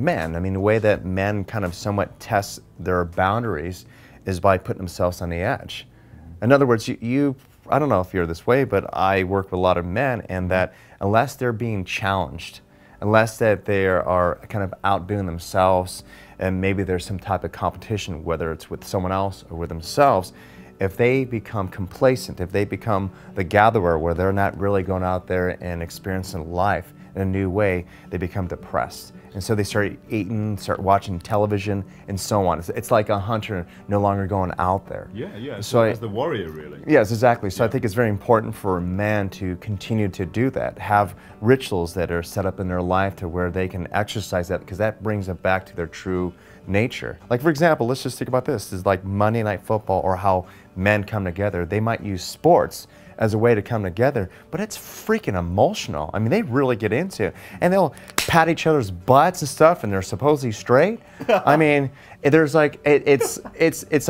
men. I mean, the way that men kind of somewhat test their boundaries is by putting themselves on the edge. In other words, I don't know if you're this way, but I work with a lot of men, and that unless they're being challenged, unless that they are kind of outdoing themselves, and maybe there's some type of competition, whether it's with someone else or with themselves, if they become complacent, if they become the gatherer where they're not really going out there and experiencing life in a new way, they become depressed. And so they start eating, start watching television, and so on. It's like a hunter no longer going out there. Yeah. So as the warrior, really. Yes, exactly. So I think it's very important for a man to continue to do that, have rituals that are set up in their life to where they can exercise that, because that brings them back to their true nature. Like, for example, let's just think about this. It's like Monday Night Football, or how men come together. They might use sports as a way to come together, but it's freaking emotional. I mean, they really get into it, and they'll pat each other's butts and stuff, and they're supposedly straight. I mean, there's like it's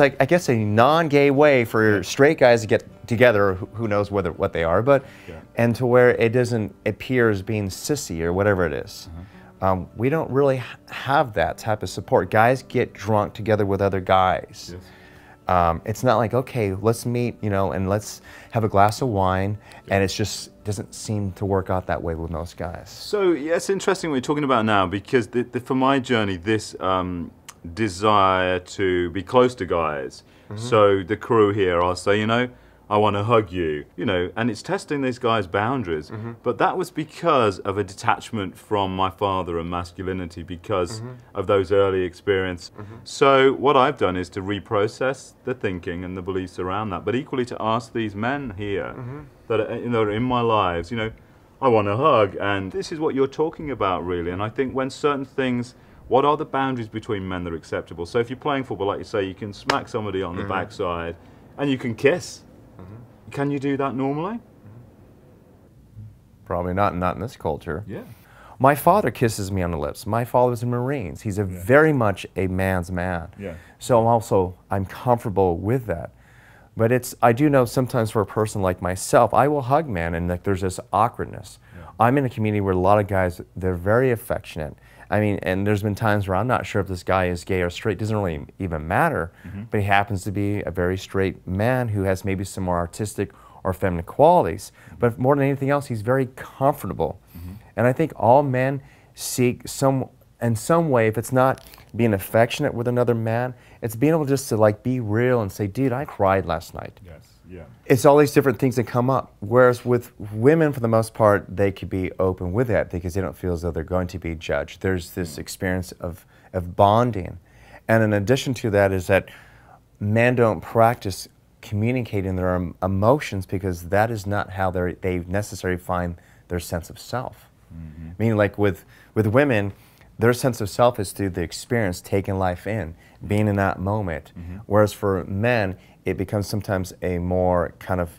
like, I guess, a non-gay way for straight guys to get together. Who knows what they are, but and to where it doesn't appear as being sissy or whatever it is. We don't really have that type of support. Guys get drunk together with other guys. Yes. It's not like, okay, let's meet, and let's have a glass of wine, and it just doesn't seem to work out that way with most guys. So yeah, it's interesting what you're talking about now, because for my journey, this desire to be close to guys. So the crew here, I'll say, I want to hug you, and it's testing these guys' boundaries. But that was because of a detachment from my father and masculinity, because of those early experiences. So what I've done is to reprocess the thinking and the beliefs around that, but equally to ask these men here that are in my lives, I want to hug, and this is what you're talking about, really. And I think when certain things, what are the boundaries between men that are acceptable? So if you're playing football, like you say, you can smack somebody on the backside and you can kiss. Can you do that normally? Probably not in this culture. Yeah. My father kisses me on the lips. My father was in Marines. He's very much a man's man. Yeah. So I'm comfortable with that. But I do know sometimes for a person like myself, I will hug men, and like there's this awkwardness. Yeah. I'm in a community where a lot of guys, they're very affectionate. I mean, and there's been times where I'm not sure if this guy is gay or straight. It doesn't really even matter. But he happens to be a very straight man who has maybe some more artistic or feminine qualities. But more than anything else, he's very comfortable. And I think all men seek in some way, if it's not being affectionate with another man, it's being able just to like be real and say, dude, I cried last night. Yes. Yeah. It's all these different things that come up. Whereas with women, for the most part, they could be open with that because they don't feel as though they're going to be judged. There's this experience of bonding. And in addition to that is that men don't practice communicating their emotions, because that is not how they necessarily find their sense of self. Meaning, like with women, their sense of self is through the experience, taking life in, being in that moment. Whereas for men, it becomes sometimes a more kind of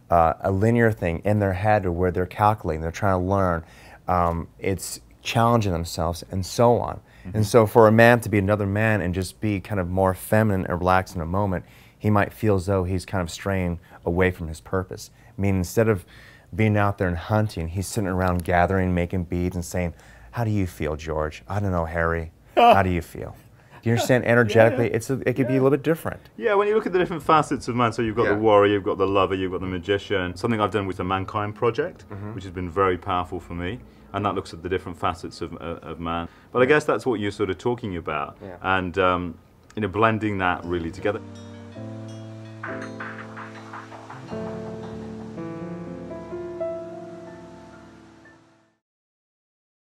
a linear thing in their head, or where they're calculating, they're trying to learn, it's challenging themselves, and so on. And so for a man to be another man and just be kind of more feminine and relaxed in a moment, he might feel as though he's kind of straying away from his purpose. I mean, instead of being out there and hunting, he's sitting around gathering, making beads, and saying, how do you feel, George? I don't know, Harry. How do you feel? Do you understand energetically? It could be a little bit different. Yeah, when you look at the different facets of man, so you've got the warrior, you've got the lover, you've got the magician. Something I've done with the Mankind Project, which has been very powerful for me, and that looks at the different facets of man. But I guess that's what you're sort of talking about, and blending that really together.